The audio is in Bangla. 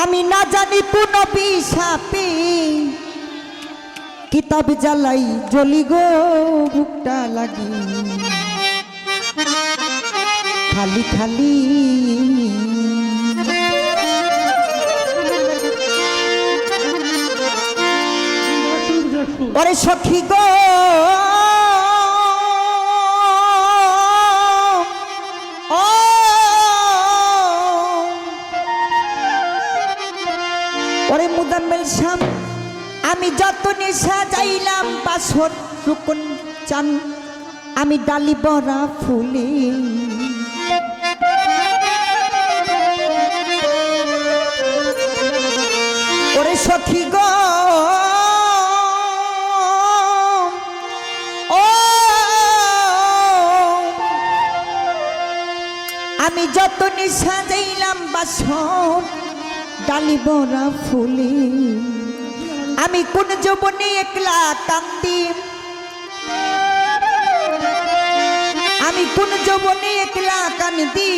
আমি না জানি কোন পিসাপে কিতাব জ্বালাই জ্বলি গো বুকটা লাগি খালি খালি ওরে সখী গো ওরে মুদাম্মেল শাম আমি যতনে সাজাইলাম বাসর রুকন চান আমি ডালি বরা ফুলে ওরে সখী গো আমি যতনে সাজাইলাম বাসর ডালি বরা ফুলে আমি কোন যৌবনে একলা কান্দি আমি কোন যৌবনে একলা কান্দি